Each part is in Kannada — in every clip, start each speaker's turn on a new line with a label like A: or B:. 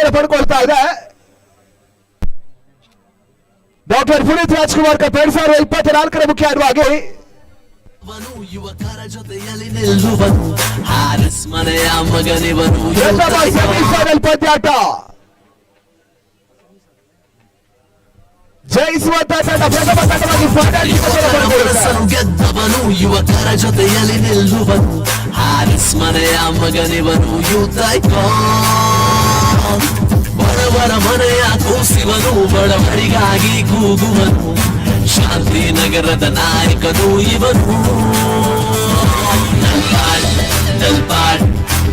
A: ಆರಂಭತೆಯನ್ನು ಪಡ್ಕೊಳ್ತಾ ಇದೆ. ಡಾಕ್ಟರ್ ಪುನೀತ್ ರಾಜ್ಕುಮಾರ್ ಕಪ್ 2024ರ ಮುಖ್ಯ ಆಟವಾಗಿ
B: ಯುವಕರ ಜೊತೆಯಲ್ಲಿ ನಿಲ್ಲುವನು ಹಾರಿಸ್ ಮನೆಯ ಮಗನಿವನು
A: ಸೆಮಿಫೈನಲ್ ಪಂದ್ಯಾಟ. ಜಯಿಸುವಂತ ತಂಡ ಪ್ರಥಮ ತಂಡವಾಗಿ
B: ಗೆದ್ದವನು ಯುವಕರ ಜೊತೆಯಲ್ಲಿ ನಿಲ್ಲುವನು ಹಾರಿಸ್ ಮನೆಯ ಮಗನಿವನು ಯೂತ್ ಐಕಾನ್. ಬಡವರ ಮನೆಯ ಕೂಸಿವನು ಬಡವರಿಗಾಗಿ ಕೂಗುವನು ಶಾಂತಿ ನಗರದ ನಾಯಕನು ಇವನು. ನಲ್ಪಾಡ್ ನಲ್ಪಾಡ್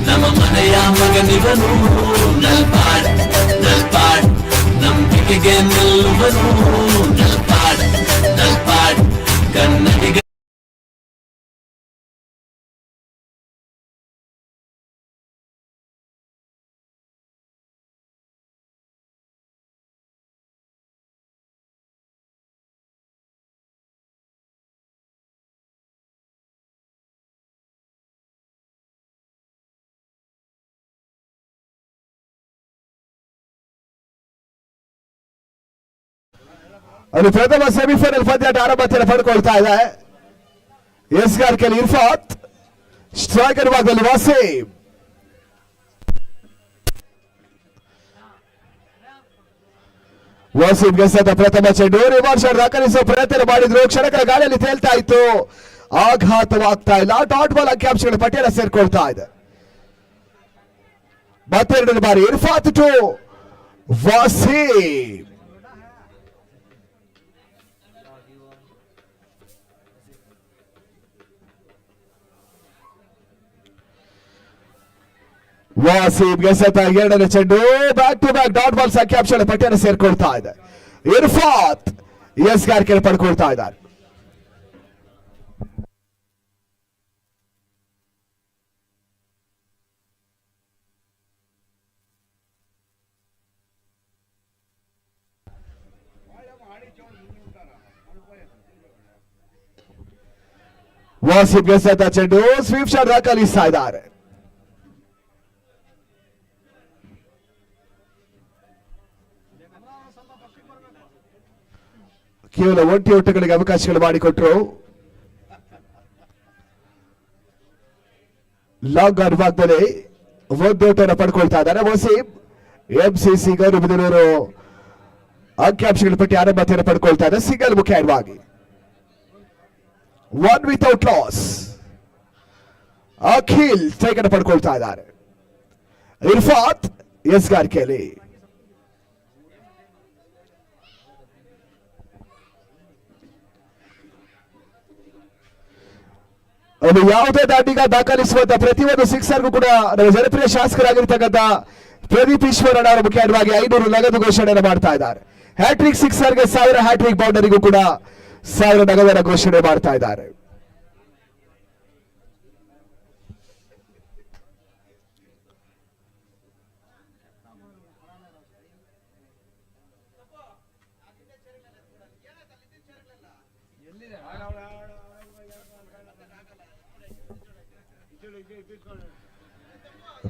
B: ನಮ್ಮ ಮನೆಯ ಮಗನಿವನು. ನಲ್ಪಾಡ್ ನಲ್ಪಾಡ್ ನಂಬಿಕೆಗೆ ನಿಲ್ಲುವನು. ನಲ್ಪಾಡ್ ನಲ್ಪಾಡ್ ಕನ್ನಡಿಗ
A: ಅದು ಪ್ರಥಮ ಸೆಮಿಫೈನಲ್ ಪಂದ್ಯಾಟ ಆರಂಭತೆಯನ್ನು ಪಡ್ಕೊಳ್ತಾ ಇದೆ. ಎಸ್ಗಾರ್ ಕೆಲ್ ಇರ್ಫಾತ್, ಸ್ಟ್ರೈಕರ್ ಭಾಗದಲ್ಲಿ ವಾಸೀಂ. ವಾಸೀಂ ಗೆಸದ ಪ್ರಥಮ ಚೆಂಡು ರಿವರ್ಸ್ ದಾಖಲಿಸುವ ಪ್ರಯತ್ನ ಮಾಡಿದ್ರು. ಕ್ಷಣಗಳ ಗಾಳಿಯಲ್ಲಿ ತೇಲ್ತಾ ಇತ್ತು, ಆಘಾತವಾಗ್ತಾ ಇಲ್ಲ. ಡಾಟ್ ಬಾಲ್ ಅಂಕಿಅಂಶಗಳ ಪಟ್ಟಿಯನ್ನು ಸೇರ್ಕೊಳ್ತಾ ಇದೆ. ಮತ್ತೆರಡನೇ ಬಾರಿ ಇರ್ಫಾತ್ ಟು ವಾಸೀಂ. ವಾಸೀಂ ಗೆಸತ ಎರಡನೇ ಚೆಂಡು back to back dot ball ಅಂಕಿಅಂಶಗಳ ಪಟ್ಟಿಯನ್ನು ಸೇರ್ಕೊಳ್ತಾ ಇದೆ. ಇರ್ಫಾತ್ ಎಸ್ಗಾರ್ ಕೆಲ್ ಪಡ್ಕೊಳ್ತಾ ಇದ್ದಾರೆ. ವಾಸೀಂ ಗೆಸತ ಚೆಂಡು ಸ್ವೀಪ್ ಶಾಟ್ ದಾಖಲಿಸ್ತಾ ಇದ್ದಾರೆ. ಕೇವಲ ಒಂಟಿ ಓಟಗಳಿಗೆ ಅವಕಾಶಗಳು ಮಾಡಿಕೊಟ್ರು. ಲಾಂಗ್ ಆನ್ ಭಾಗದಲ್ಲಿ ಒಂದು ಓಟವನ್ನು ಪಡ್ಕೊಳ್ತಾ ಇದ್ದಾರೆ ವಾಸೀಂ. ಎಂಸಿಸಿ ಗೌರವದವರು ಅಂಕಿಅಂಶಗಳ ಪಟ್ಟಿ ಆರಂಭತೆಯನ್ನು ಪಡ್ಕೊಳ್ತಾ ಇದ್ದಾರೆ. ಸಿಂಗಲ್ ಮುಖ್ಯ ಆಟವಾಗಿ won without loss. Akhil strike ಅನ್ನು ಪಡ್ಕೊಳ್ತಾ ಇದ್ದಾರೆ. ಇರ್ಫಾತ್ ಎಸ್ಗಾರ್ ಕೆಲಿ ಅದು ಯಾವುದೇ ದಾಟಿಗ ದಾಖಲಿಸುವಂತ ಪ್ರತಿಯೊಂದು ಸಿಕ್ಸರ್ಗೂ ಕೂಡ ನಮ್ಮ ಜನಪ್ರಿಯ ಶಾಸಕರಾಗಿರ್ತಕ್ಕಂಥ ಪ್ರದೀಪ್ ಈಶ್ವರಣ್ಣ ಅವರ ಮುಖ್ಯ ಆಟವಾಗಿ 500 ನಗದು ಘೋಷಣೆಯನ್ನು ಮಾಡ್ತಾ ಇದ್ದಾರೆ. ಹ್ಯಾಟ್ರಿಕ್ ಸಿಕ್ಸರ್ಗೆ 1000, ಹ್ಯಾಟ್ರಿಕ್ ಬೌಂಡರಿಗೂ ಕೂಡ 1000 ನಗದನ್ನು ಘೋಷಣೆ ಮಾಡ್ತಾ ಇದ್ದಾರೆ.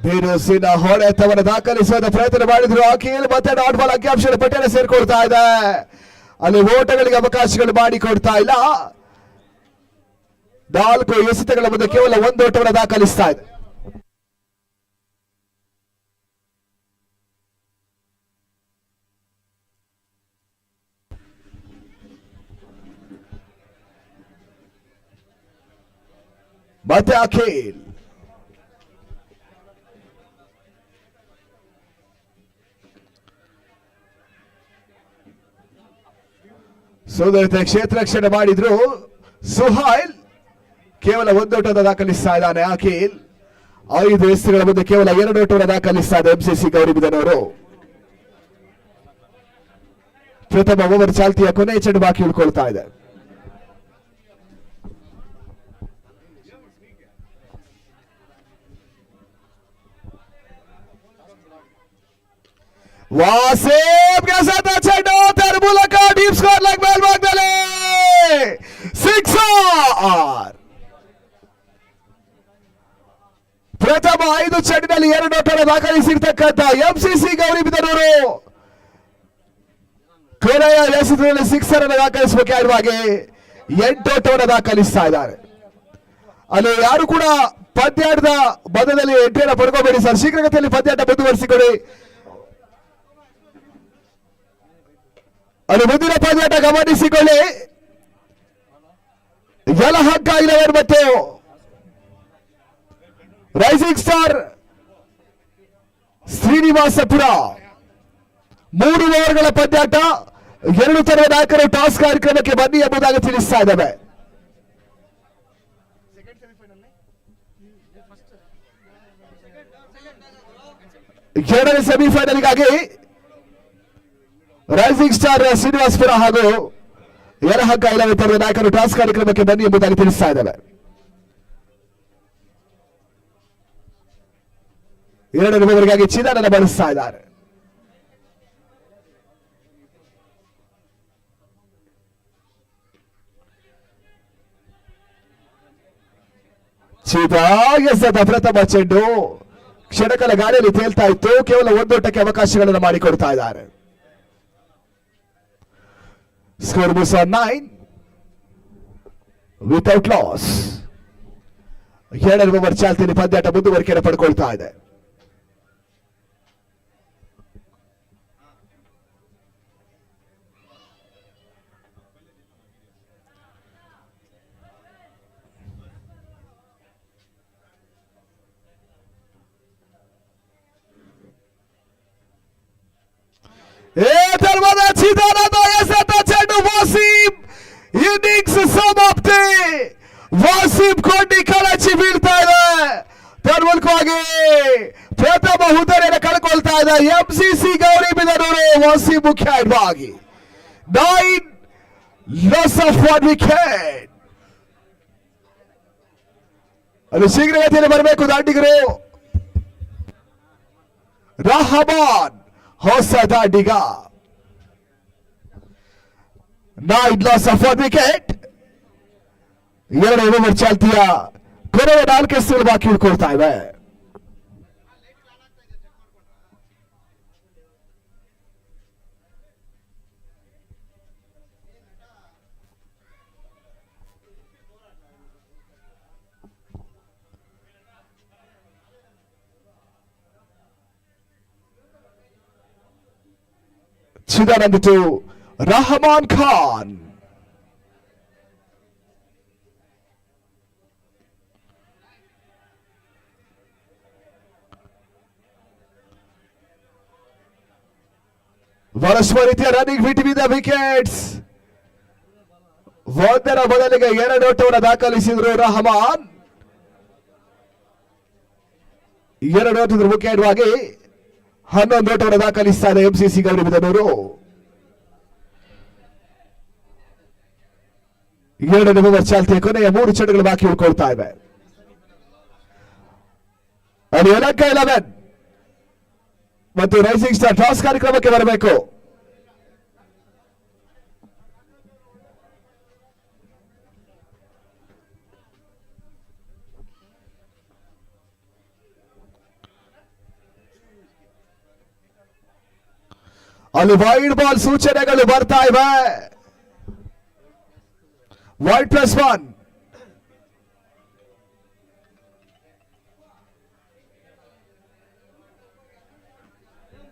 A: ಬೀರುಸಿನ ಹೊಡೆತವನ್ನು ದಾಖಲಿಸುವ ಪ್ರಯತ್ನ ಮಾಡಿದ್ರು ಅಖಿಲ್. ಮತ್ತೆ ಡಾಟ್ ಬಾಲ್ ಅಂಕಿಅಂಶಗಳ ಪಟ್ಟಿಯನ್ನು ಸೇರ್ಕೊಳ್ತಾ ಇದೆ. ಅಲ್ಲಿ ಓಟಗಳಿಗೆ ಅವಕಾಶಗಳು ಮಾಡಿಕೊಡ್ತಾ ಇಲ್ಲ. 4 ಎಸೆತಗಳ ಮುಂದೆ ಕೇವಲ ಒಂದು ಓಟವನ್ನು ದಾಖಲಿಸ್ತಾ ಇದೆ. ಮತ್ತೆ ಅಖಿಲ್ ಸೋದರತೆ ಕ್ಷೇತ್ರ ರಕ್ಷಣೆ ಮಾಡಿದ್ರು. ಸುಹೈಲ್ ಕೇವಲ ಒಂದು ಓಟವನ್ನು ದಾಖಲಿಸ್ತಾ ಇದ್ದಾನೆ. ಅಖಿಲ್ 5 ಎಸೆತಗಳ ಮುಂದೆ ಕೇವಲ 2 ಓಟವನ್ನು ದಾಖಲಿಸ್ತಾ ಇದೆ. ಎಂಸಿಸಿ ಗೌರಿಬಿದನವರು ಪ್ರಥಮ ಓವರ್ ಚಾಲ್ತಿಯ ಕೊನೆಯ ಚೆಂಡು ಬಾಕಿ ಉಳ್ಕೊಳ್ತಾ ಇದೆ. ವಾಸೀಂ ಗೆಸತ ಚೆಂಡು ಅದರ ಮೂಲಕ ಡೀಪ್ ಸ್ಕೋರ್ ಲೆಗ್ ಮೇಲ್ಭಾಗದಲ್ಲಿ ಸಿಕ್ಸರ್. ಪ್ರಥಮ 5 ಚೆಂಡಿನಲ್ಲಿ 2 ಓಟವನ್ನು ದಾಖಲಿಸಿರ್ತಕ್ಕಂಥ ಎಂಸಿಸಿ ಗೌರಿಬಿದನೂರು ಕೊನೆಯ ಎಸೆತದಲ್ಲಿ 6 ಅನ್ನು ದಾಖಲಿಸಬೇಕು ಆಡುವಾಗೆ 8 ಓಟವನ್ನು ದಾಖಲಿಸ್ತಾ ಇದ್ದಾರೆ. ಅಲ್ಲಿ ಯಾರು ಕೂಡ ಪಂದ್ಯಾಟದ ಬದಲಲ್ಲಿ ಎಂಟ್ರಿಯನ್ನು ಪಡ್ಕೋಬೇಡಿ ಸರ್, ಶೀಘ್ರಗತಿಯಲ್ಲಿ ಪಂದ್ಯಾಟ ಮುಂದುವರಿಸಿಕೊಡಿ. ಅಲ್ಲಿ ಮುಂದಿನ ಪಂದ್ಯಾಟ ಗಮನಿಸಿಕೊಳ್ಳಿ. ಯಲಹಂಕ 11 ಮತ್ತು ರೈಸಿಂಗ್ ಸ್ಟಾರ್ ಶ್ರೀನಿವಾಸಪುರ 3 ಓವರ್ಗಳ ಪಂದ್ಯಾಟ. 2 ತರದ ನಾಯಕರು ಟಾಸ್ ಕಾರ್ಯಕ್ರಮಕ್ಕೆ ಬನ್ನಿ ಎಂಬುದಾಗಿ ತಿಳಿಸ್ತಾ ಇದ್ದಾವೆ. ಎರಡನೇ ಸೆಮಿಫೈನಲ್ಗಾಗಿ ರೈಸಿಂಗ್ ಸ್ಟಾರ್ ಶ್ರೀನಿವಾಸಪುರ ಹಾಗೂ ಯಲಹಂಕ 11 ತರದ ನಾಯಕರು ಟಾಸ್ ಕಾರ್ಯಕ್ರಮಕ್ಕೆ ಬನ್ನಿ ಎಂಬುದಾಗಿ ತಿಳಿಸ್ತಾ ಇದ್ದಾವೆ. 2ನೇ ಓವರ್ಗಾಗಿ ಚಿದಾನನ್ನು ಬಳಸ್ತಾ ಇದ್ದಾರೆ. ಚಿದಾಯಸದ ಪ್ರಥಮ ಚೆಂಡು ಕ್ಷಣಕಲ ಗಾಳಿಯಲ್ಲಿ ತೇಲ್ತಾ ಇತ್ತು. ಕೇವಲ 1 ಓಟಕ್ಕೆ ಅವಕಾಶಗಳನ್ನು ಮಾಡಿಕೊಡ್ತಾ ಇದ್ದಾರೆ. Score moves on 9 without loss. 2ನೇ ಓವರ್ ಚಾಲ್ತಿಯಲ್ಲಿ ಪಂದ್ಯಾಟ ಮುಂದುವರಿಕೆಯನ್ನು ಪಡ್ಕೊಳ್ತಾ ಇದೆ. ಧರ್ಮದ ಚಿದಾನದ ಎಸೆತ ಚೆಂಡು ವಾಸೀಂ ಇನ್ನಿಂಗ್ಸ್ ಸಮಾಪ್ತಿ. ವಾಸೀಂ ಕೊಂಡಿ ಕಳಚಿ ಬೀಳ್ತಾ ಇದೆ. ತನ್ಮೂಲಕವಾಗಿ ಪ್ರಥಮ ಹುದ್ದೆಯನ್ನು ಕಳ್ಕೊಳ್ತಾ ಇದೆ ಎಂಸಿಸಿ ಗೌರಿಬಿದನೂರು. ವಾಸೀಂ ಮುಖ್ಯ ಆಗಿ 9 ಲಾಸ್ ಆಫ್ 1 ವಿಕೆಟ್. ಅದು ಶೀಘ್ರಗತಿಯಲ್ಲಿ ಬರಬೇಕು ದಾಂಡಿಗರು. ರಹಮಾನ್ ಹೊಸ ದಾಂಡಿಗ 9 ಲಾಸ್ ಆಫ್ 1 ವಿಕೆಟ್. 2ನೇ ಓವರ್ ಚಾಲ್ತಿಯ ಕೊನೆಯ 4 ಎಸೆತಗಳು ಬಾಕಿ ಉಳ್ಕೊಳ್ತಾ ಇವೆ. ಚಿದಾನಂದ್ ಟು ರಹಮಾನ್ ಖಾನ್. ಬಹಳಷ್ಟು ರೀತಿಯ ರನ್ನಿಂಗ್ ಬಿಟ್ವೀನ್ ದ ವಿಕೆಟ್ಸ್. 1ರ ಬದಲಿಗೆ 2 ಓಟವನ್ನು ದಾಖಲಿಸಿದ್ರು ರಹಮಾನ್. 2 ಓಟದ ಮುಖ್ಯವಾಗಿ 11 ಓಟವನ್ನು ದಾಖಲಿಸ್ತಾ ಇದೆ ಎಂಸಿಸಿ ಗೌರಿಬಿದನೂರು. 2ನೇ ಓವರ್ ಚಾಲ್ತಿಯ ಕೊನೆಯ 3 ಚೆಂಡುಗಳು ಬಾಕಿ ಉಳ್ಕೊಳ್ತಾ ಇವೆ. ಅಲ್ಲಿ ಯಲಹಂಕ 11 ಮತ್ತು ರೈಸಿಂಗ್ ಸ್ಟಾರ್ ಟಾಸ್ ಕಾರ್ಯಕ್ರಮಕ್ಕೆ ಬರಬೇಕು. ಅಲ್ಲಿ ವೈಡ್ ಬಾಲ್ ಸೂಚನೆಗಳು ಬರ್ತಾ ಇವೆ. ವೈಡ್ +1.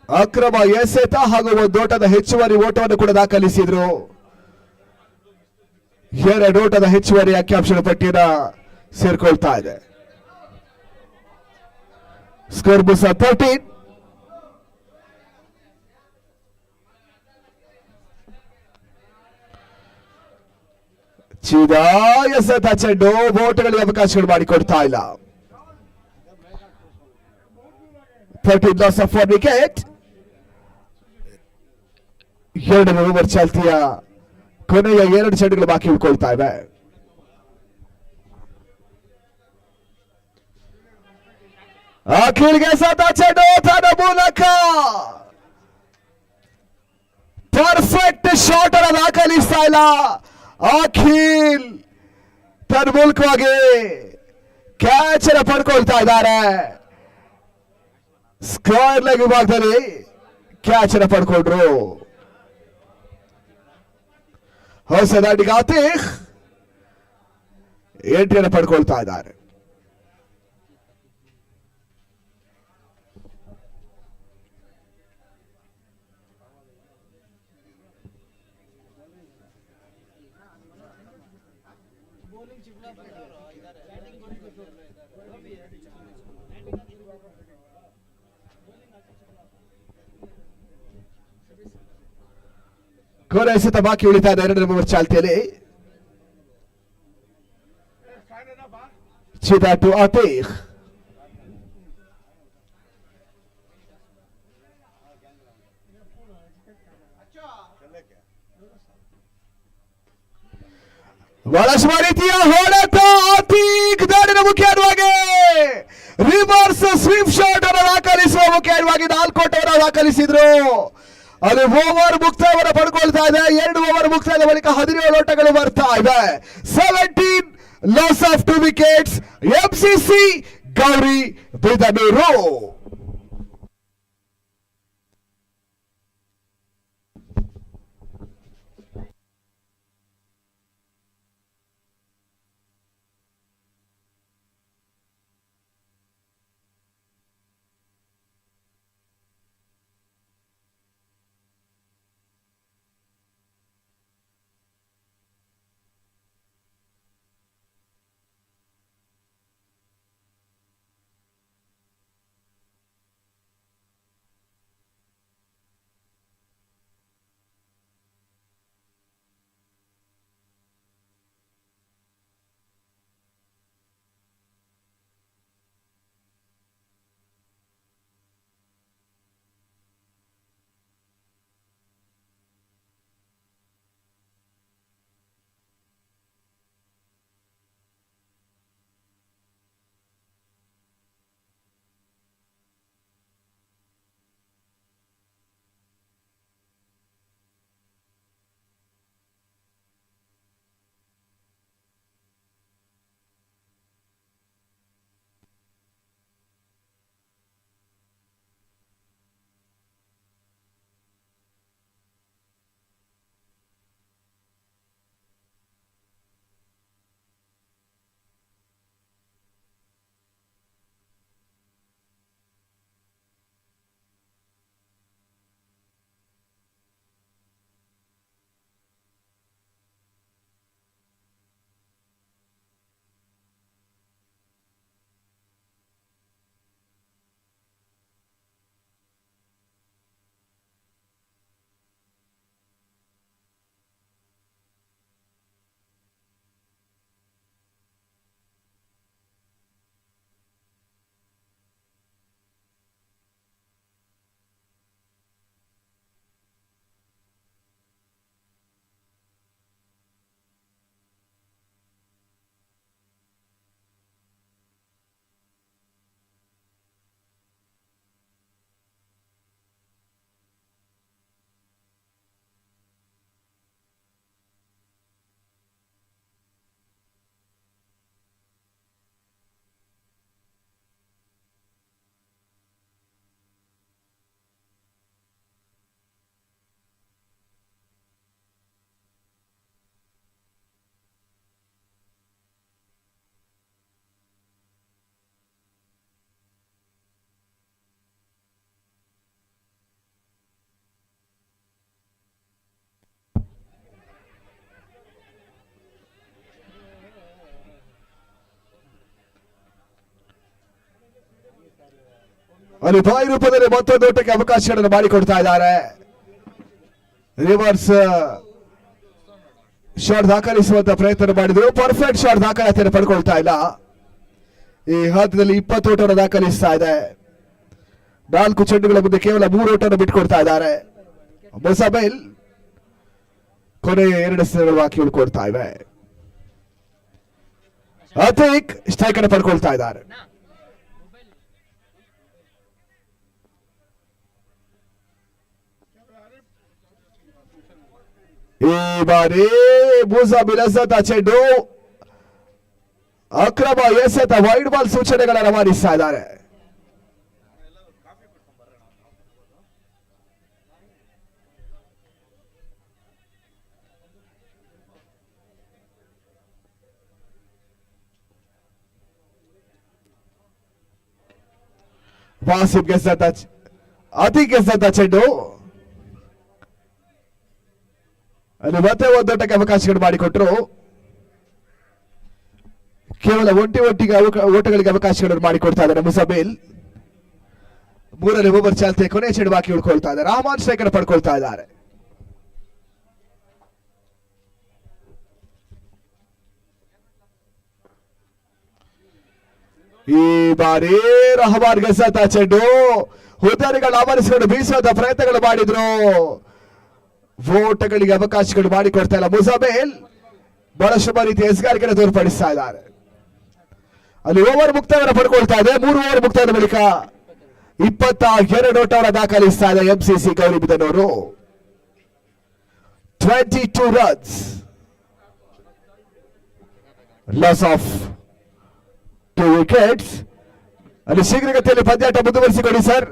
A: ಅಕ್ರಮ ಎಸೆತ ಹಾಗೂ 1 ಓಟದ ಹೆಚ್ಚುವರಿ ಓಟವನ್ನು ಕೂಡ ದಾಖಲಿಸಿದ್ರು. 2 ಓಟದ ಹೆಚ್ಚುವರಿ ಅಂಕಿಅಂಶದ ಪಟ್ಟಿಯನ್ನು ಸೇರ್ಕೊಳ್ತಾ ಇದೆ. ಸ್ಕೋರ್ ಬುಸ್ 13. ಚಿದಾಯಸದ ಚೆಂಡು ಓಟಗಳಿಗೆ ಅವಕಾಶಗಳು ಮಾಡಿಕೊಡ್ತಾ ಇಲ್ಲ. 13 ಲಾಸ್ ಆಫ್ 1 ವಿಕೆಟ್. 2ನೇ ಓವರ್ ಚಾಲ್ತಿಯ ಕೊನೆಯ 2 ಚೆಂಡುಗಳು ಬಾಕಿ ಉಳ್ಕೊಳ್ತಾ ಇವೆ. ಅಖಿಲ್ಗೆ ಸತ ಚೆಂಡು ತನ್ನ ಮೂಲಕ ಪರ್ಫೆಕ್ಟ್ ಶಾಟ್ ಅನ್ನು ದಾಖಲಿಸ್ತಾ ಇಲ್ಲ. ಅಖಿಲ್ ತನ್ಮೂಲಕವಾಗಿ ಕ್ಯಾಚ್ ಅನ್ನು ಪಡ್ಕೊಳ್ತಾ ಇದ್ದಾರೆ. ಸ್ಕ್ವೇರ್ ಲೆಗ್ ವಿಭಾಗದಲ್ಲಿ ಕ್ಯಾಚ್ ಅನ್ನು ಪಡ್ಕೊಂಡ್ರು. ಹೊಸ ದಾಟಿಗೆ ಆತೀಕ್ ಎಂಟ್ರಿಯನ್ನು ಪಡ್ಕೊಳ್ತಾ ಇದ್ದಾರೆ. ಕೊನೆ ಎಸೆತ ಬಾಕಿ ಉಳಿತಾ ಇದೆ 2ನೇ ಓವರ್ ಚಾಲ್ತಿಯಲ್ಲಿ. ಚಿದಾ ಟು ಆತೀಕ್. ಬಹಳಷ್ಟು ರೀತಿಯ ಹೊಡೆತ. ಆತೀಕ್ ದಾಳಿನ ಮುಖ್ಯವಾಗಿ ರಿವರ್ಸ್ ಸ್ವೀಪ್ ಶಾಟ್ ಅನ್ನು ದಾಖಲಿಸುವ ಮುಖ್ಯವಾಗಿ 4 ಓಟವನ್ನು ದಾಖಲಿಸಿದ್ರು. ಅದು ಓವರ್ ಮುಕ್ತಾಯವನ್ನು ಪಡ್ಕೊಳ್ತಾ ಇದೆ. 2 ಓವರ್ ಮುಕ್ತಾಯದ ಬಳಿಕ 17 ಓಟಗಳು ಬರ್ತಾ ಇದೆ. 17 loss of 2 wickets. MCC Gauri Bidanur. ಅಲ್ಲಿ ಬಾಯಿ ರೂಪದಲ್ಲಿ ಮತ್ತೊಂದು ಓಟಕ್ಕೆ ಅವಕಾಶಗಳನ್ನು ಮಾಡಿಕೊಡ್ತಾ ಇದ್ದಾರೆ. ರಿವರ್ಸ್ ಶಾಟ್ ದಾಖಲಿಸುವಂತ ಪ್ರಯತ್ನ ಮಾಡಿದ್ರು. ಪರ್ಫೆಕ್ಟ್ ಶಾಟ್ ದಾಖಲಾತಿಯನ್ನು ಪಡ್ಕೊಳ್ತಾ ಇಲ್ಲ. ಈ ಹಂತದಲ್ಲಿ 20 ಓಟವನ್ನು ದಾಖಲಿಸ್ತಾ ಇದೆ. 4 ಚೆಂಡುಗಳ ಮುಂದೆ ಕೇವಲ 3 ಓಟವನ್ನು ಬಿಟ್ಕೊಡ್ತಾ ಇದ್ದಾರೆ. ಮೊಸಬೆಲ್ ಕೊನೆ 2 ಸ್ಥಳಗಳು ಬಾಕಿ ಉಳ್ಕೊಡ್ತಾ ಇವೆ. ಅತೀಕ್ ಸ್ಟ್ರೈಕ್ ಅನ್ನು ಪಡ್ಕೊಳ್ತಾ ಇದ್ದಾರೆ. ಈ ಬಾರಿ ಮೂಸಾ ಬಿಲಸತ್ ಚೆಂಡು ಅಕ್ರಮ ಎಸೆತ ವೈಡ್ ಬಾಲ್ ಸೂಚನೆಗಳನ್ನು ರವಾನಿಸ್ತಾ ಇದ್ದಾರೆ. ವಾಸಿಫ್ ಗೆದ್ದಂತ ಅತಿ ಗೆದ್ದಂತ ಚೆಂಡು ಅಲ್ಲಿ ಮತ್ತೆ ಒಂದೋಟಕ್ಕೆ ಅವಕಾಶಗಳು ಮಾಡಿಕೊಟ್ರು. ಕೇವಲ ಒಟ್ಟಿಗೆ ಓಟಗಳಿಗೆ ಅವಕಾಶಗಳನ್ನು ಮಾಡಿಕೊಡ್ತಾ ಇದ್ದಾರೆ ಮುಸಬೇಲ್. ಮೂರನೇ ಓವರ್ ಚಾಲ್ತಿ ಕೊನೆ ಚೆಂಡು ಬಾಕಿ ಉಳ್ಕೊಳ್ತಾ ಇದ್ದಾರೆ. ರಹಮಾನ್ ಸ್ಟ್ರೈಕರ್ ಪಡ್ಕೊಳ್ತಾ ಇದ್ದಾರೆ. ಈ ಬಾರಿ ರಹಮಾನ್ ಗೆದ್ದಂತ ಚೆಂಡು ಹುದ್ದರಿಗಳು ಆವರಿಸಿಕೊಂಡು ಬೀಸುವಂತ ಪ್ರಯತ್ನಗಳು ಮಾಡಿದ್ರು. ಓಟಗಳಿಗೆ ಅವಕಾಶಗಳು ಮಾಡಿಕೊಡ್ತಾ ಇಲ್ಲ ಮುಸಬೇಲ್. ಬಹಳ ಶುಭ ರೀತಿಯ ಎಸ್ಗಾರಿಕೆಯನ್ನು ತೋರ್ಪಡಿಸ್ತಾ ಇದ್ದಾರೆ. ಅಲ್ಲಿ ಓವರ್ ಮುಕ್ತಾಯವನ್ನು ಪಡ್ಕೊಳ್ತಾ ಇದೆ. 3 ಓವರ್ ಮುಕ್ತಾಯದ ಬಳಿಕ 22 ಓಟವನ್ನು ದಾಖಲಿಸ್ತಾ ಇದೆ MCC Gauribidanur. 22 runs, loss of 2 wickets. ಅಲ್ಲಿ ಶೀಘ್ರಗತಿಯಲ್ಲಿ ಪಂದ್ಯಾಟ ಮುಂದುವರಿಸಿಕೊಡಿ ಸರ್.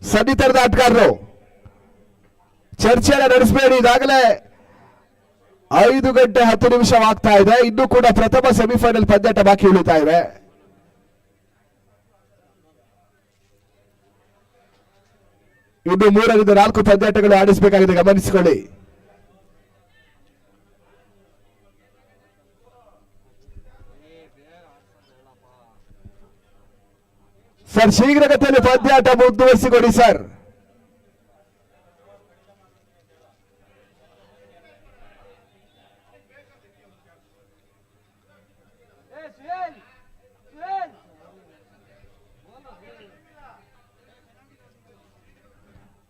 A: ಸನ್ನಿತರದ ಆಟಗಾರರು ಚರ್ಚೆಯನ್ನು ನಡೆಸಬೇಡಿ. ಈಗಾಗಲೇ 5 ಗಂಟೆ 10 ನಿಮಿಷವಾಗ್ತಾ ಇದೆ. ಇನ್ನೂ ಕೂಡ ಪ್ರಥಮ ಸೆಮಿಫೈನಲ್ ಪಂದ್ಯಾಟ ಬಾಕಿ ಉಳಿತಾ ಇವೆ. ಇನ್ನು 3 ರಿಂದ 4 ಪಂದ್ಯಾಟಗಳು ಆಡಿಸಬೇಕಾಗಿದೆ, ಗಮನಿಸಿಕೊಳ್ಳಿ. ಸರ್ ಶೀಘ್ರಗತಿಯಲ್ಲಿ ಪಂದ್ಯಾಟ ಮುಂದುವರಿಸಿಕೊಡಿ ಸರ್.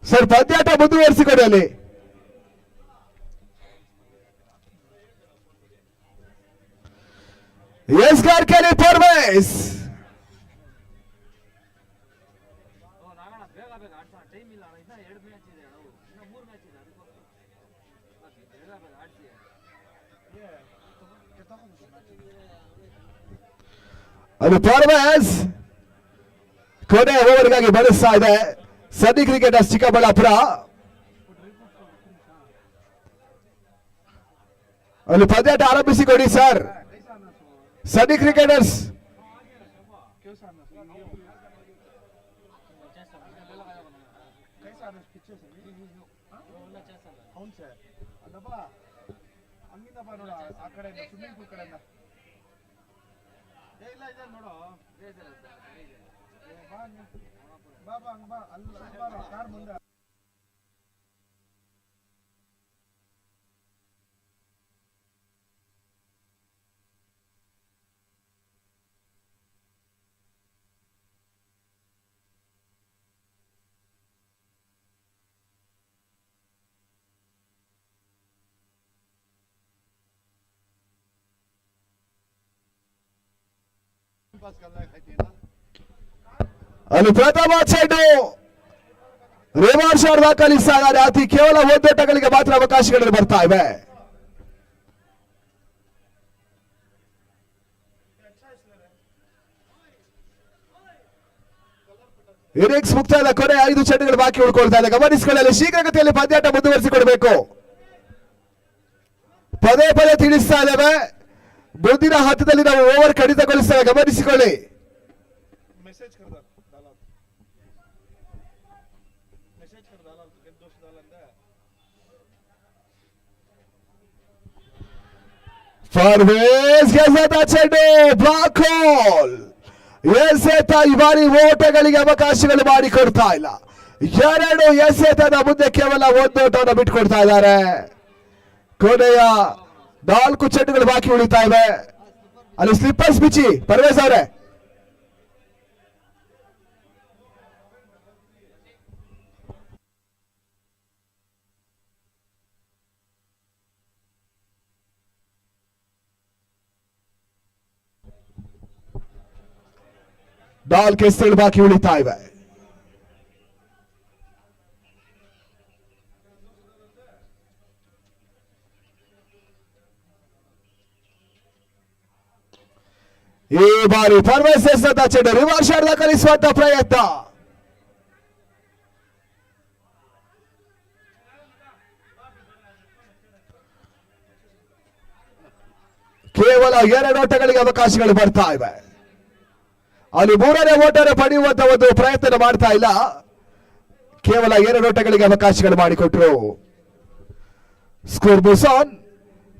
A: ಸರ್ ಪಂದ್ಯಾಟ ಮುಂದುವರಿಸಿಕೊಡಿ. ಅಲ್ಲಿ ಎಸ್ಗಾರ್ ಕೆಲಿ ಪರ್ವೇಸ್ ಅದು ಪರ್ವೇಸ್ ಕೊನೆ ಓವರ್ಗಾಗಿ ಬಳಸ್ತಾ ಇದೆ ಸನ್ನಿ ಕ್ರಿಕೆಟರ್ಸ್ ಚಿಕ್ಕಬಳ್ಳಾಪುರ. ಅಲ್ಲಿ ಪಂದ್ಯಾಟ ಆರಂಭಿಸಿಕೊಡಿ ಸರ್. ಸನ್ನಿ ಕ್ರಿಕೆಟರ್ಸ್ ಅಲ್ಲಿ ಪ್ರಥಮ ಚೆಂಡು ರಿವರ್ಸ್ ಶಾಟ್ ದಾಖಲಿಸ್ತಾ ಇದ್ದಾರೆ. ಅತಿ ಕೇವಲ 1 ಓಟಗಳಿಗೆ ಮಾತ್ರ ಅವಕಾಶಗಳು ಬರ್ತಾ ಇವೆ. ಇನ್ನಿಂಗ್ಸ್ ಮುಕ್ತಾಯದ ಕೊನೆ 5 ಚೆಂಡುಗಳು ಬಾಕಿ ಉಳ್ಕೊಳ್ತಾ ಇದೆ, ಗಮನಿಸಿಕೊಳ್ಳಲು ಶೀಘ್ರಗತಿಯಲ್ಲಿ ಪಂದ್ಯಾಟ ಮುಂದುವರಿಸಿಕೊಡಬೇಕು. ಪದೇ ಪದೇ ತಿಳಿಸ್ತಾ ಇದ್ದೇವೆ, ಮುಂದಿನ ಹಂತದಲ್ಲಿ ನಾವು ಓವರ್ ಕಡಿತಗೊಳಿಸ್ತೇವೆ, ಗಮನಿಸಿಕೊಳ್ಳಿ. ಫಾರ್ವೇಸ್ ಗೆಸೆತ ಚೆಂಡು ಬ್ಲಾಕ್ ಹೋಲ್. ಎಸೆತ ಈ ಬಾರಿ ಓಟಗಳಿಗೆ ಅವಕಾಶಗಳು ಮಾಡಿಕೊಡ್ತಾ ಇಲ್ಲ. 2 ಎಸೆತದ ಮುಂದೆ ಕೇವಲ 1 ಓಟವನ್ನು ಬಿಟ್ಟುಕೊಡ್ತಾ ಇದ್ದಾರೆ. ಕೊನೆಯ 4 ಚೆಂಡುಗಳು ಬಾಕಿ ಉಳಿತಾ ಇವೆ. ಅಲ್ಲಿ ಸ್ಲಿಪ್ಪರ್ಸ್ ಬಿಚ್ಚಿ ಪರ್ವೇಸ್ ಅವರೇ. ನಾಲ್ಕು ಎಸೆತಗಳು ಬಾಕಿ ಉಳಿತಾ ಇವೆ. ಈ ಬಾರಿ ಪರ್ವೇಸ್ ಎಸೆದ ಚೆಂಡು ರಿವರ್ಸ್ ಶಾಟ್ ದಾಖಲಿಸುವಂತ ಪ್ರಯತ್ನ. ಕೇವಲ 2 ಓಟಗಳಿಗೆ ಅವಕಾಶಗಳು ಬರ್ತಾ ಇವೆ. ಅಲ್ಲಿ 3ನೇ ಓಟನ ಪಡೆಯುವಂತ ಒಂದು ಪ್ರಯತ್ನ ಮಾಡ್ತಾ ಇಲ್ಲ. ಕೇವಲ 2 ಓಟಗಳಿಗೆ ಅವಕಾಶಗಳು ಮಾಡಿಕೊಟ್ರು. Score moves on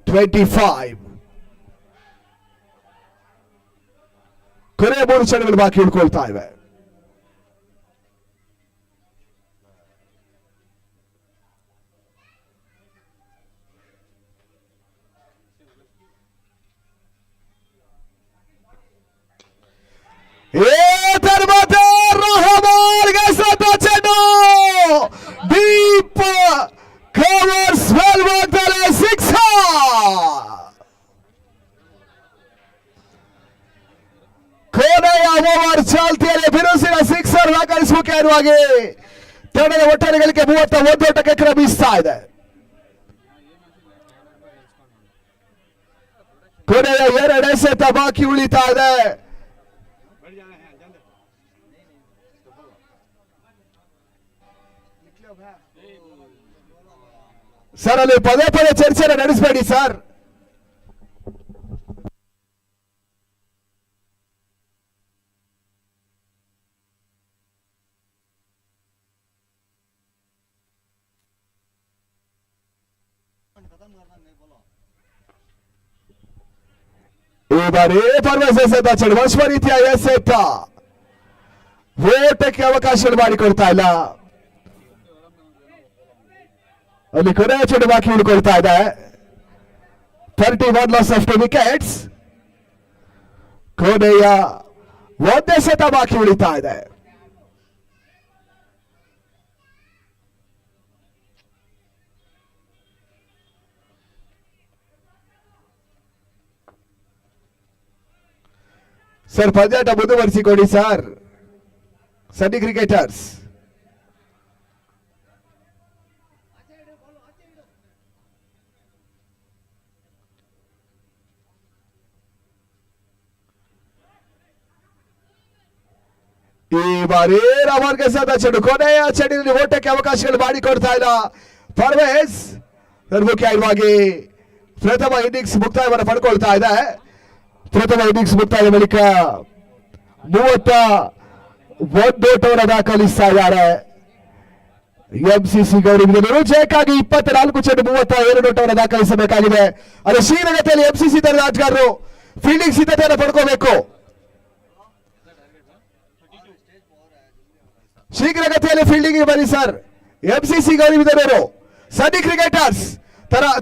A: 25. ಕೊನೆಯ 3 ಕ್ಷಣಗಳು ಬಾಕಿ ಉಳ್ಕೊಳ್ತಾ ಇವೆ. తర్వాత రహమాన్ గసత చెడు డీప్ కవర్స్ వెల్ వాటర్ 6 ಕೊನೆಯ ಓವರ್ ಚಾಲ್ತಿಯಲ್ಲಿ ಬಿರುಸಿನ ಸಿಕ್ಸರ್ ದಾಖಲಿಸುವಿಕೆಯಾಗಿ ತಂಡದ ಒಟ್ಟಾರೆ ಗಳಿಕೆ 31 ಓಟಕ್ಕೆ ಕ್ರಮಿಸ್ತಾ ಇದೆ. ಕೊನೆಯ 2 ಎಸೆತ ಬಾಕಿ ಉಳಿತಾ ಇದೆ. ಸರ್ ಅಲ್ಲಿ ಪದೇ ಪದೇ ಚರ್ಚೆಯನ್ನು ನಡೆಸಬೇಡಿ ಸರ್. ಈ ಬಾರಿ ಪರ್ವೇಸ್ ಎಸೆತ ಚೆಂಡು ವರ್ಷ ರೀತಿಯ ಎಸೆತ ಓಟಕ್ಕೆ ಅವಕಾಶ ಮಾಡಿಕೊಡ್ತಾ ಇಲ್ಲ. ಅಲ್ಲಿ ಕೊನೆಯ ಚೆಂಡು ಬಾಕಿ ಉಳ್ಕೊಳ್ತಾ ಇದೆ. 31 ಲಾಸ್ ಆಫ್ 2 ವಿಕೆಟ್ಸ್. ಕೊನೆಯ 1 ಎಸೆತ ಬಾಕಿ ಉಳಿತಾ ಇದೆ. ಸರ್ ಪಂದ್ಯಾಟ ಮುಂದುವರಿಸಿಕೊಡಿ ಸರ್. ಸನ್ನಿ ಕ್ರಿಕೆಟರ್ಸ್ ಈ ಬಾರಿ ರವರ್ಗೆ ಸದ ಚೆಂಡು ಕೊನೆಯ ಚೆಂಡಿನಲ್ಲಿ ಓಟಕ್ಕೆ ಅವಕಾಶಗಳು ಮಾಡಿಕೊಡ್ತಾ ಇಲ್ಲ ಪರ್ವೇಸ್. ಮುಖ್ಯವಾಗಿ ಪ್ರಥಮ ಇನ್ನಿಂಗ್ಸ್ ಮುಕ್ತಾಯವನ್ನು ಪಡ್ಕೊಳ್ತಾ ಇದೆ. ಪ್ರಥಮ ಇನ್ನಿಂಗ್ಸ್ ಮುಕ್ತಾಯ ಬಳಿಕ 31 ಓಟವನ್ನು ದಾಖಲಿಸ್ತಾ ಇದ್ದಾರೆ ಎಂಸಿಸಿ ಗೌರವಿದರು. ಜಯಕ್ಕಾಗಿ 24 ಚೆಂಡು 32 ಓಟವನ್ನು ದಾಖಲಿಸಬೇಕಾಗಿದೆ. ಅದು ಶೀಘ್ರಗತಿಯಲ್ಲಿ ಎಂಸಿಸಿ ತಂಡದ ಆಟಗಾರರು ಫೀಲ್ಡಿಂಗ್ ಸಿದ್ಧತೆಯನ್ನು ಪಡ್ಕೋಬೇಕು. ಶೀಘ್ರಗತಿಯಲ್ಲಿ ಫೀಲ್ಡಿಂಗ್ ಬನ್ನಿ ಸರ್. ಎಂಸಿಸಿ ಗೌರವಿದರು ಸನ್ನಿ ಕ್ರಿಕೆಟರ್ಸ್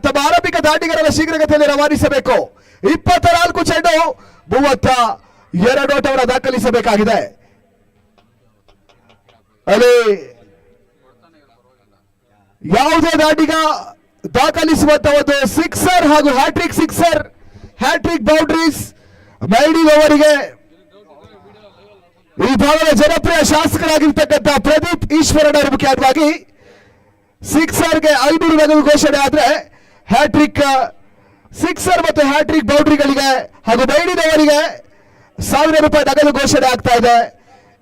A: ತಮ್ಮ ಆರಂಭಿಕ ದಾಂಡಿಗರನ್ನು ಶೀಘ್ರಗತಿಯಲ್ಲಿ ರವಾನಿಸಬೇಕು. 24 ಚೆಂಡು 32 ಓಟವನ್ನು ದಾಖಲಿಸಬೇಕಾಗಿದೆ. ಅಲ್ಲಿ ಯಾವುದೇ ದಾಂಡಿಗ ದಾಖಲಿಸುವಂತ ಒಂದು ಸಿಕ್ಸರ್ ಹಾಗೂ ಹ್ಯಾಟ್ರಿಕ್ ಸಿಕ್ಸರ್, ಹ್ಯಾಟ್ರಿಕ್ ಬೌಂಡ್ರೀಸ್ ಮೈಡಿಂಗ್ ಓವರಿಗೆ ಈ ಭಾಗದ ಜನಪ್ರಿಯ ಶಾಸಕರಾಗಿರ್ತಕ್ಕಂಥ ಪ್ರದೀಪ್ ಈಶ್ವರನ್ ಅವರು ಮುಖ್ಯವಾಗಿ ಸಿಕ್ಸರ್ಗೆ 500 ನಗದು ಘೋಷಣೆ ಆದ್ರೆ ಹ್ಯಾಟ್ರಿಕ್ ಸಿಕ್ಸರ್ ಮತ್ತು ಹ್ಯಾಟ್ರಿಕ್ ಬೌಂಡ್ರಿಗಳಿಗೆ ಹಾಗೂ ಮೈಡಿನವರಿಗೆ 1000 ರೂಪಾಯಿ ನಗದು ಘೋಷಣೆ ಆಗ್ತಾ ಇದೆ.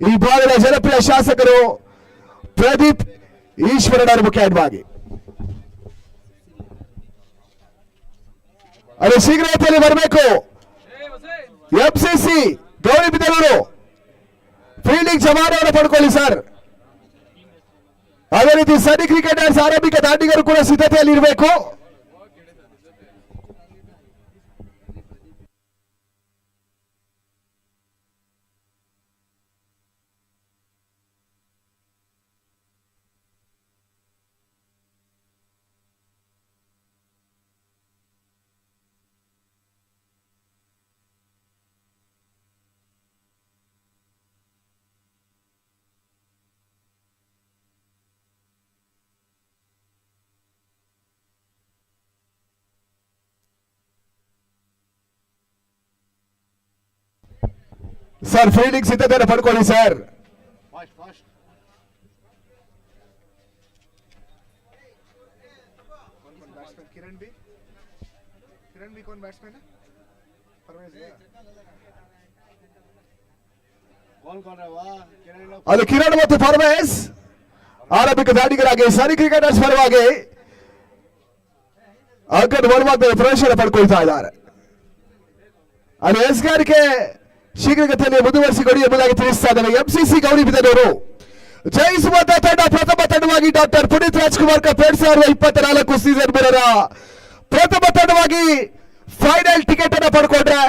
A: ಈ ಭಾಗದ ಜನಪ್ರಿಯ ಶಾಸಕರು ಪ್ರದೀಪ್ ಈಶ್ವರನ್ ಅವರು ಮುಖ್ಯವಾಗಿ ಅದು ಶೀಘ್ರತೆಯಲ್ಲಿ ಬರಬೇಕು. ಎಂಸಿಸಿ ಗೌರಿಬಿದನೂರು ಫೀಲ್ಡಿಂಗ್ ಜಮಾನವನ್ನು ಪಡ್ಕೊಳ್ಳಿ ಸರ್. ಅದೇ ರೀತಿ ಸನ್ನಿ ಕ್ರಿಕೆಟರ್ಸ್ ಆರಂಭಿಕ ದಾಂಡಿಗರು ಕೂಡ ಸಿದ್ಧತೆಯಲ್ಲಿ ಇರಬೇಕು. ಸರ್ ಫೀಲ್ಡಿಂಗ್ ಸಿದ್ಧತೆಯನ್ನು ಪಡ್ಕೊಳ್ಳಿ ಸರ್.
C: किरण भी कौन बैट्समैन है? परवेज
A: ಅಲ್ಲಿ ಕಿರಣ್ ಮತ್ತು ಪರ್ವೇಸ್ ಆರಂಭಿಕ ದಾಂಡಿಗರಾಗಿ ಸರಿ ಕ್ರಿಕೆಟರ್ಸ್ ಪರವಾಗಿ ಅಂಕನ್ ಬರುವಾಗದಲ್ಲಿ ಪ್ರವೇಶ ಪಡ್ಕೊಳ್ತಾ ಇದ್ದಾರೆ. ಅಲ್ಲಿ ಎಸ್ಗಾರಿಕೆ ಶೀಘ್ರಗತಿಯಲ್ಲಿ ಮುಂದುವರಿಸಿಕೊಡಿ ಎಂಬುದಾಗಿ ತಿಳಿಸ್ತಾ ಇದ್ದಾರೆ. ಎಂಸಿಸಿ ಗೌರಿಬಿದನೂರು ಜಯಿಸುವಂತ ತಂಡ ಪ್ರಥಮ ತಂಡವಾಗಿ doctor Puneeth Rajkumar cup 2024 season 3ರ ಪ್ರಥಮ ತಂಡವಾಗಿ ಫೈನಲ್ ಟಿಕೆಟ್ ಅನ್ನು ಪಡ್ಕೊಂಡ್ರೆ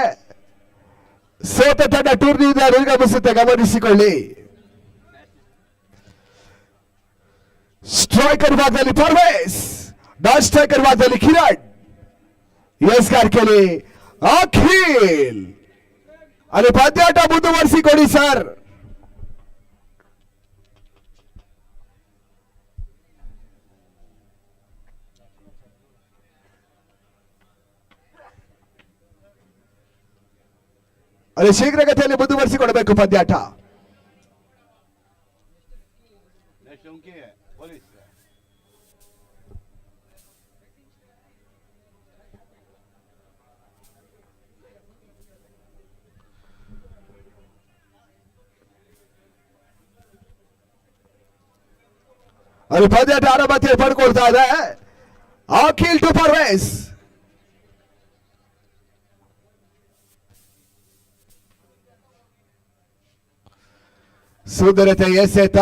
A: ಸೋತ ತಂಡ ಟೂರ್ನಿಯಿಂದ ನಿರ್ಗಮಿಸುತ್ತೆ, ಗಮನಿಸಿಕೊಳ್ಳಿ. ಸ್ಟ್ರೈಕರ್ ಭಾಗದಲ್ಲಿ ಪರ್ವೇಸ್, ನಾನ್ ಸ್ಟ್ರೈಕರ್ ಭಾಗದಲ್ಲಿ ಕಿರಣ್, ಎಸ್ಗಾರಿಕೆಯಲ್ಲಿ ಅಖಿಲ್. ಅಲ್ಲಿ ಪಂದ್ಯಾಟ ಮುಂದುವರಿಸಿಕೊಡಿ ಸರ್. ಅಲ್ಲಿ ಶೀಘ್ರಗತಿಯಲ್ಲಿ ಮುಂದುವರಿಸಿಕೊಡಬೇಕು ಪಂದ್ಯಾಟ. ಅಲ್ಲಿ ಪಂದ್ಯಾಟ ಆರಂಭತೆ ಪಡ್ಕೊಳ್ತಾ ಇದೆ. ಅಖಿಲ್ ಟು ಪರ್ವೇಸ್. ಸುಂದರತೆ ಎಸೆತ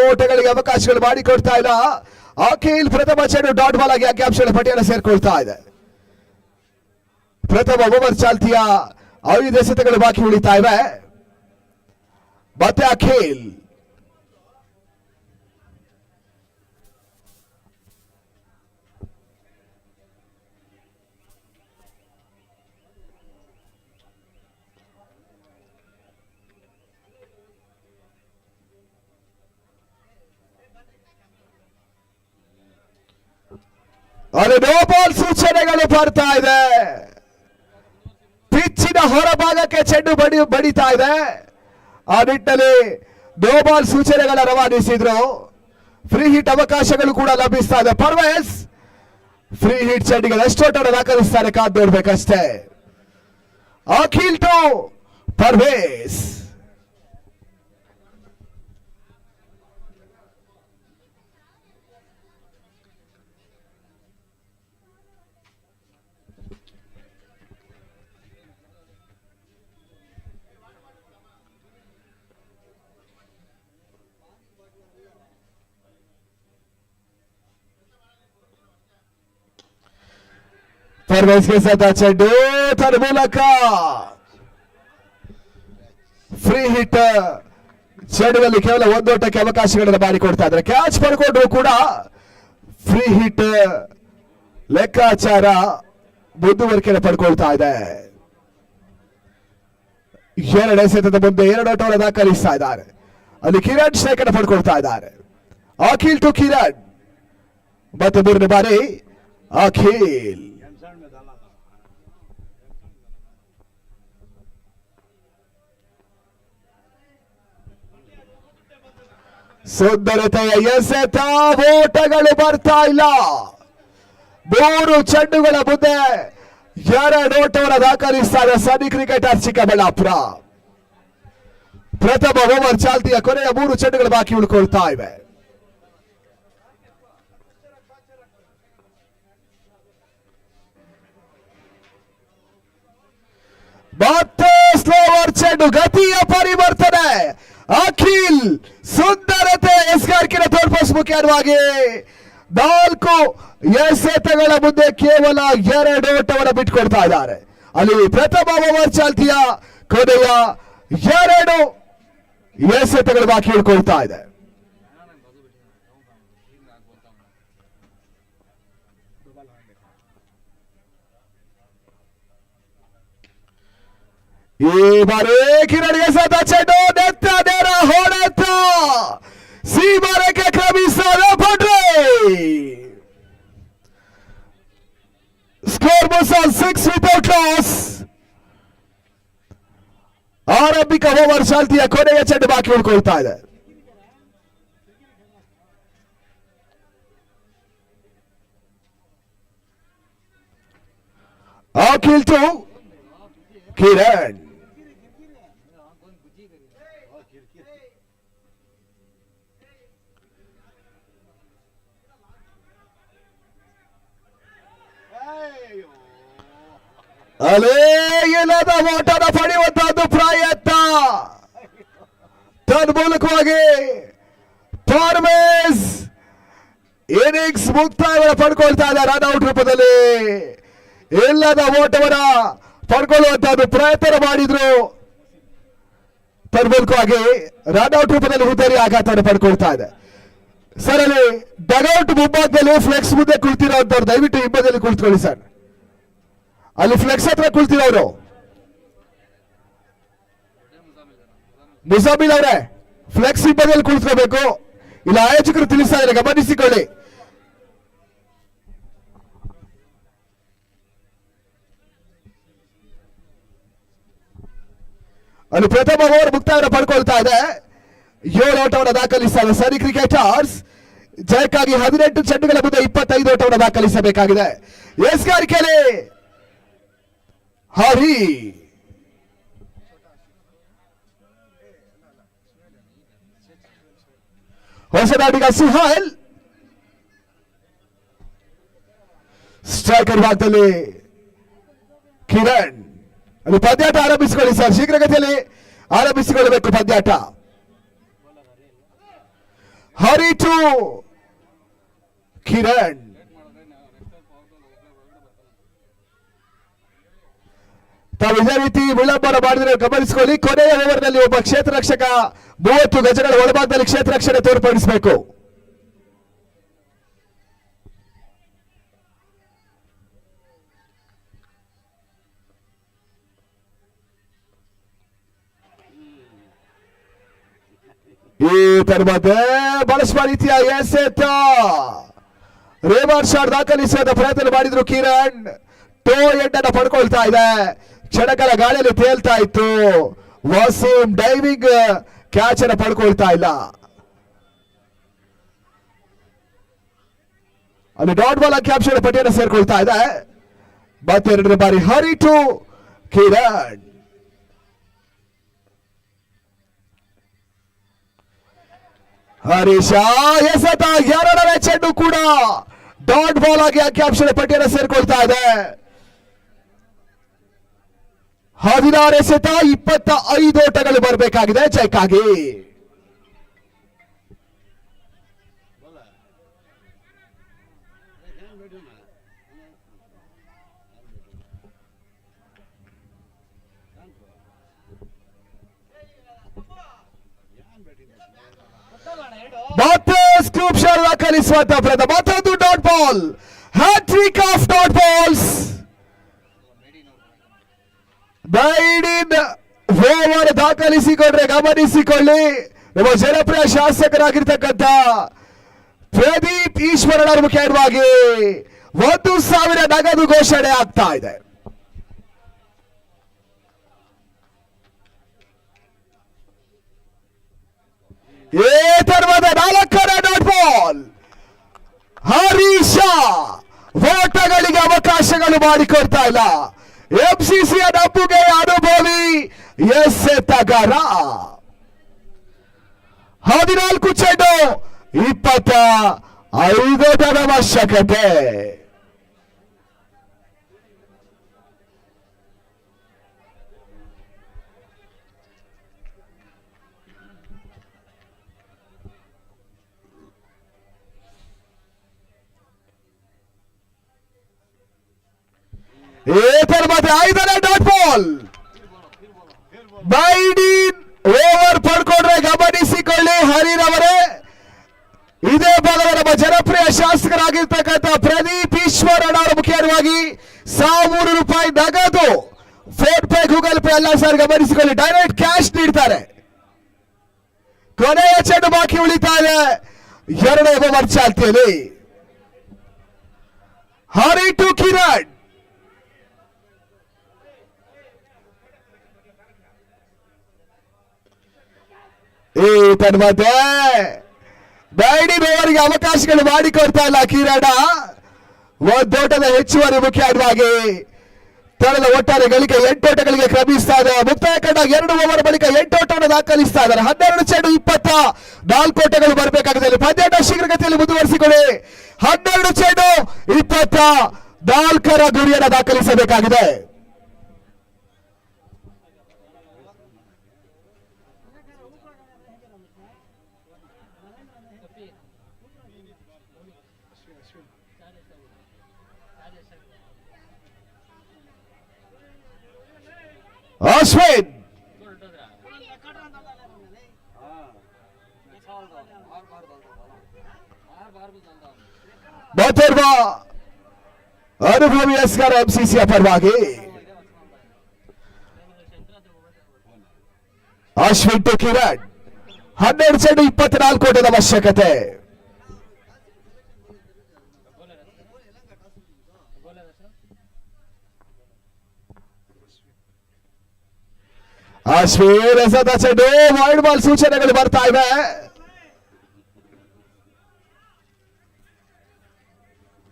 A: ಓಟಗಳಿಗೆ ಅವಕಾಶಗಳು ಮಾಡಿಕೊಡ್ತಾ ಇಲ್ಲ. ಅಖಿಲ್ ಪ್ರಥಮ ಚೆಂಡು ಡಾಟ್ ಬಾಲ್ ಆಗಿ ಆಕಾಂಕ್ಷಗಳ ಪಟ್ಟಿಯನ್ನು ಸೇರ್ಕೊಳ್ತಾ ಇದೆ. ಪ್ರಥಮ ಓವರ್ ಚಾಲ್ತಿಯ 5 ಎಸೆತಗಳು ಬಾಕಿ ಉಳಿತಾ ಇವೆ. ಮತ್ತೆ ಅಖಿಲ್ ಅಲ್ಲಿ ನೋ ಬಾಲ್ ಸೂಚನೆಗಳು ಬರ್ತಾ ಇದೆ. ಪಿಚ್ಚಿನ ಹೊರಭಾಗಕ್ಕೆ ಚೆಂಡು ಬಡಿತಾ ಇದೆ. ಆ ನಿಟ್ಟಿನಲ್ಲಿ ನೋ ಬಾಲ್ ಸೂಚನೆಗಳ ರವಾನಿಸಿದ್ರು. ಫ್ರೀ ಹಿಟ್ ಅವಕಾಶಗಳು ಕೂಡ ಲಭಿಸ್ತಾ ಇದೆ. ಪರ್ವೇಸ್ ಫ್ರೀ ಹಿಟ್ ಚೆಂಡಿಗೆ ಎಷ್ಟೊಟ್ಟನ್ನು ದಾಖಲಿಸ್ತಾರೆ, ಕಾದ್ ನೋಡ್ಬೇಕಷ್ಟೇ. ಅಖಿಲ್ ಟು ಪರ್ವೇಸ್. ಪರ್ವೇಸ್ಗೆ ಸತ ಚೆಂಡು ತನ್ನ ಮೂಲಕ ಫ್ರೀ ಹಿಟ್ ಚೆಂಡಿನಲ್ಲಿ ಕೇವಲ ಒಂದೋಟಕ್ಕೆ ಅವಕಾಶಗಳನ್ನು ಮಾಡಿಕೊಡ್ತಾ ಇದ್ದಾರೆ. ಕ್ಯಾಚ್ ಪಡ್ಕೊಂಡ್ರು ಕೂಡ ಫ್ರೀ ಹಿಟ್ ಲೆಕ್ಕಾಚಾರ ಮುಂದುವರಿಕೆ ಪಡ್ಕೊಳ್ತಾ ಇದೆ. 2 ಎಸೆತದ ಮುಂದೆ 2 ಓಟವನ್ನು ದಾಖಲಿಸ್ತಾ ಇದ್ದಾರೆ. ಅಲ್ಲಿ ಕಿರಣ್ ಸ್ಟ್ರೈಕ್ ಅನ್ನು ಪಡ್ಕೊಳ್ತಾ ಇದ್ದಾರೆ. ಅಖಿಲ್ ಟು ಕಿರಣ್. ಮತ್ತೆ 3ನೇ ಬಾರಿ ಅಖಿಲ್. ಸುಂದರತೆಯ ಎಸೆತ ಓಟಗಳು ಬರ್ತಾ ಇಲ್ಲ. 3 ಚೆಂಡುಗಳ ಮುಂದೆ 2 ಓಟವನ್ನು ದಾಖಲಿಸ್ತಾರೆ ಸನಿ ಕ್ರಿಕೆಟರ್ ಚಿಕ್ಕಬಳ್ಳಾಪುರ. ಪ್ರಥಮ ಓವರ್ ಚಾಲ್ತಿಯ ಕೊನೆಯ 3 ಚೆಂಡುಗಳು ಬಾಕಿ ಉಳ್ಕೊಳ್ತಾ ಇವೆ. ಮತ್ತೆ ಸ್ಲೋವರ್ ಚೆಂಡು, ಗತಿಯ ಪರಿವರ್ತನೆ. ಅಖಿಲ್ ಸುಂದರತೆ ಎಸ್ಗಾರಿಕೆನ ತೋರ್ಪಡಿಸ ಮುಖ್ಯವಾಗಿ 4 ಎಸೆತಗಳ ಮುಂದೆ ಕೇವಲ 2 ಓಟವನ್ನು ಬಿಟ್ಕೊಡ್ತಾ ಇದ್ದಾರೆ. ಅಲ್ಲಿ ಪ್ರಥಮ ಓವರ್ ಚಾಲ್ತಿಯ ಕೊನೆಯ 2 ಎಸೆತಗಳು ಬಾಕಿ ಉಳ್ಕೊಳ್ತಾ ಇದೆ. ಈ ಬಾರಿ ಕಿರಣಿಗೆ ಸತ ಚೆಂಡು ನೆತ್ತ ನೇರ ಹೊಡೆತ ಸೀಮಾರೇಖೆ ಕ್ರಮಿಸಲು ಪಡ್ರೆ ಸ್ಕೋರ್ ಮುಸಲ್ 6 ವಿತೌಟ್ ಲಾಸ್. ಆರಂಭಿಕ ಓವರ್ ಚಾಲ್ತಿಯ ಕೊನೆಯ ಚೆಂಡು ಬಾಕಿ ಉಳ್ಕೊಳ್ತಾ ಇದೆ. ಅಖಿಲ್ ಟು ಕಿರಣ್. ಅಲೇ ಇಲ್ಲದ ಓಟದ ಪಡೆಯುವಂತಹದ್ದು ಪ್ರಯತ್ನ ತನ್ಮೂಲಕವಾಗಿ ಫಾರ್ಮೇಸ್ ಇನ್ನಿಂಗ್ಸ್ ಮುಕ್ತಾಯ ಪಡ್ಕೊಳ್ತಾ ಇದ್ದಾರೆ ರನ್ ಔಟ್ ರೂಪದಲ್ಲಿ. ಇಲ್ಲದ ಓಟವನ್ನ ಪಡ್ಕೊಳ್ಳುವಂತಹದ್ದು ಪ್ರಯತ್ನ ಮಾಡಿದ್ರು, ತನ್ಮೂಲಕವಾಗಿ ರನ್ ಔಟ್ ರೂಪದಲ್ಲಿ ಹುದ್ದರಿ ಆಘಾತವನ್ನು ಪಡ್ಕೊಳ್ತಾ ಇದೆ. ಸರ್ ಅಲ್ಲಿ ಡಗೌಟ್ ಮುಂಭಾಗದಲ್ಲಿ ಫ್ಲೆಕ್ಸ್ ಮುಂದೆ ಕುಳಿತಿರೋಂಥವ್ರು ದಯವಿಟ್ಟು ಹಿಂಬದಿಯಲ್ಲಿ ಕುಳಿತುಕೊಳ್ಳಿ ಸರ್. ಅಲ್ಲಿ ಫ್ಲೆಕ್ಸ್ ಹತ್ರ ಕುಳಿತಿರೋರು ಮುಸಾಮಿಲ್ ಅವರೇ ಫ್ಲೆಕ್ಸ್ ಹಿಂಬದಿಯಲ್ಲಿ ಕುಳಿತುಕೋಬೇಕು. ಇಲ್ಲ ಆಯೋಜಕರು ತಿಳಿಸ್ತಾ ಇದ್ದಾರೆ, ಗಮನಿಸಿಕೊಳ್ಳಿ. ಅಲ್ಲಿ ಪ್ರಥಮ ಓವರ್ ಮುಕ್ತಾಯವನ್ನು ಪಡ್ಕೊಳ್ತಾ ಇದೆ. 7 ಓಟವನ್ನು ದಾಖಲಿಸ್ತಾರೆ ಸರಿ ಕ್ರಿಕೆಟರ್ಸ್. ಜಯಕ್ಕಾಗಿ 18 ಚೆಂಡುಗಳ ಮುಂದೆ 25 ಓಟವನ್ನು ದಾಖಲಿಸಬೇಕಾಗಿದೆ. ಎಸ್ಗಾರಿಕೆಯಲ್ಲಿ ಹರಿ ಹೊಸದಾಡಿಗ ಸುಹೈಲ್ ಸ್ಟ್ರೈಕರ್ ಭಾಗದಲ್ಲಿ ಕಿರಣ್. ಅಲ್ಲಿ ಪಂದ್ಯಾಟ ಆರಂಭಿಸಿಕೊಳ್ಳಿ ಸರ್, ಶೀಘ್ರಗತಿಯಲ್ಲಿ ಆರಂಭಿಸಿಕೊಳ್ಳಬೇಕು ಪಂದ್ಯಾಟ. ಹರಿ ಟು ಕಿರಣ್. ತಾವು ಇದೇ ರೀತಿ ವಿಳಂಬನ ಮಾಡಿದ್ರೆ ಗಮನಿಸಿಕೊಳ್ಳಿ. ಕೊನೆಯ ಓವರ್ನಲ್ಲಿ ಒಬ್ಬ ಕ್ಷೇತ್ರ ರಕ್ಷಕ 30 ಗಜಗಳ ಒಳಭಾಗದಲ್ಲಿ ಕ್ಷೇತ್ರ ರಕ್ಷಣೆ ತೋರ್ಪಡಿಸಬೇಕು. ಈ ತರ್ಮತೆ ಬಹಳಷ್ಟು ರೀತಿಯ ಎಸೆತ ರೇವರ್ ಶಾಟ್ ದಾಖಲಿಸುವ ಪ್ರಯತ್ನ ಮಾಡಿದ್ರು ಕಿರಣ್. ಟೋ ಎಂಡ್ ಅನ್ನು ಪಡ್ಕೊಳ್ತಾ ಇದೆ. ಕ್ಷಣಕಾಲ ಗಾಳಿಯಲ್ಲಿ ತೇಲ್ತಾ ಇತ್ತು. ವಾಸಿಂ ಡೈವಿಂಗ್ ಕ್ಯಾಚ್ ಅನ್ನು ಪಡ್ಕೊಳ್ತಾ ಇಲ್ಲ. ಅಲ್ಲಿ ಡಾಟ್ ಬಾಲ್ ಅಂಕಿಅಂಶಗಳ ಪಟ್ಟಿಯನ್ನು ಸೇರ್ಕೊಳ್ತಾ ಇದೆ. ಮತ್ತೆ 2ನೇ ಬಾರಿ ಹರಿ ಟು ಕಿರಣ್. ಹರೀಶ ಎಸೆತ 2ನೇ ಚೆಂಡು ಕೂಡ ಡಾಟ್ ಬಾಲ್ ಆಗಿ ಅಂಕಿಅಂಶಗಳ ಪಟ್ಟಿಯನ್ನು ಸೇರ್ಕೊಳ್ತಾ ಇದೆ. 16 ಎಸೆತ 25 ಓಟಗಳು ಬರಬೇಕಾಗಿದೆ ಜಯಕ್ಕಾಗಿ. ಮತ್ತೆ ಸ್ಕೂಪ್ ಶಾಟ್ ದಾಖಲಿಸುವಂತ ಪ್ರಯತ್ನ. ಮತ್ತೊಂದು dot ball. Hat trick of dot balls. Maiden over ದಾಖಲಿಸಿಕೊಂಡ್ರೆ ಗಮನಿಸಿಕೊಳ್ಳಿ, ನಮ್ಮ ಜನಪ್ರಿಯ ಶಾಸಕರಾಗಿರ್ತಕ್ಕಂಥ ಪ್ರದೀಪ್ ಈಶ್ವರನವರ ಮುಖ್ಯವಾಗಿ 1,000 ನಗದು ಘೋಷಣೆ ಆಗ್ತಾ ಇದೆ. ಏ ತರ್ಮದ 4ನೇ ಡಾಟ್ ಬಾಲ್. ಹರೀಶ ಓಟಗಳಿಗೆ ಅವಕಾಶಗಳು ಮಾಡಿಕೊಡ್ತಾ ಇಲ್ಲ. ಎಂಸಿಸಿಯ ಡಬ್ಬುಗೆ ಅನುಭವಿ ಎಸೆತಗಾರ. 14 ಚೆಂಡು 25 ಓಟದ ಅವಶ್ಯಕತೆ. ಮತ್ತೆ 5ನೇ ಡಾಟ್ ಬಾಲ್. ಬೈಡಿನ್ ಓವರ್ ಪಡ್ಕೊಂಡ್ರೆ ಗಮನಿಸಿಕೊಳ್ಳಿ ಹರಿರವರೇ. ಇದೇ ಭಾಗದ ನಮ್ಮ ಜನಪ್ರಿಯ ಶಾಸಕರಾಗಿರ್ತಕ್ಕಂಥ ಪ್ರದೀಪ್ ಈಶ್ವರನ್ ಅವರ ಮುಖ್ಯವಾಗಿ 1,000 ರೂಪಾಯಿ ನಗದು ಫೋನ್ ಪೇ ಗೂಗಲ್ ಪೇ ಎಲ್ಲ ಸರ್ ಗಮನಿಸಿಕೊಳ್ಳಿ, ಡೈರೆಕ್ಟ್ ಕ್ಯಾಶ್ ನೀಡ್ತಾರೆ. ಕೊನೆಯ ಚೆಂಡು ಬಾಕಿ ಉಳಿತಾ ಇದೆ 2ನೇ ಓವರ್ ಚಾಲ್ತಿಯಲ್ಲಿ. ಹರಿ ಟು ಕಿರಣ್. ಈ ತನ್ಮತೆ ಬೈಡಿನ್ ಓವರ್ಗೆ ಅವಕಾಶಗಳು ಮಾಡಿಕೊಡ್ತಾ ಇಲ್ಲ ಕಿರಣ. ಒಂದೋಟದ ಹೆಚ್ಚುವರಿ ಮುಖ್ಯವಾಗಿ ತರದ ಒಟ್ಟಾರೆ ಗಳಿಕೆ 8 ಓಟಗಳಿಗೆ ಕ್ರಮಿಸ್ತಾ ಇದೆ. ಮುಕ್ತಾಯ ಕಂಡಾಗ 2 ಓವರ್ ಬಳಿಕ 8 ಓಟವನ್ನು ದಾಖಲಿಸ್ತಾ ಇದ್ದಾರೆ. 12 ಚೆಂಡು 24 ಓಟಗಳು ಬರಬೇಕಾಗಿದೆ. ಪಂದ್ಯಾಟ ಶೀಘ್ರಗತಿಯಲ್ಲಿ ಮುಂದುವರಿಸಿಕೊಳ್ಳಿ. 12 ಚೆಂಡು 24 ಗುರಿಯನ್ನು ದಾಖಲಿಸಬೇಕಾಗಿದೆ. ಅಶ್ವಿನ್ ಮತ್ತೋರ್ವ ಅನುಭವಿ ಎಸ್ಗಾರ ಎಂಸಿಸಿಯ ಪರವಾಗಿ ಅಶ್ವಿನ್ ಟು ಕಿರಣ್ 12 ಚೆಂಡು 24 ಓಟದ ಅವಶ್ಯಕತೆ. ಅಶ್ವಿನ್ ಎಸೆದ ಚೆಂಡು ವೈಡ್ ಬಾಲ್ ಸೂಚನೆಗಳು ಬರ್ತಾ ಇವೆ.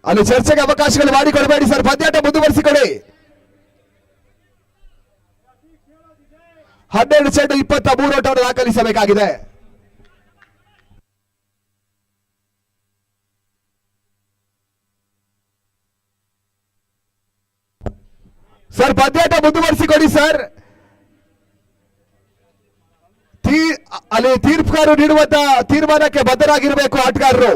A: ಅಲ್ಲಿ ಚರ್ಚೆಗೆ ಅವಕಾಶಗಳು ಮಾಡಿಕೊಡಬೇಡಿ ಸರ್, ಪಂದ್ಯಾಟ ಮುಂದುವರಿಸಿಕೊಡಿ. 12 ಚೆಂಡು 23 ಓಟವನ್ನು ದಾಖಲಿಸಬೇಕಾಗಿದೆ. ಸರ್ ಪಂದ್ಯಾಟ ಮುಂದುವರಿಸಿಕೊಡಿ ಸರ್. ಅಲ್ಲಿ ತೀರ್ಪುಗಾರರು ನೀಡುವಂತ ತೀರ್ಮಾನಕ್ಕೆ ಬದ್ಧರಾಗಿರಬೇಕು ಆಟಗಾರರು.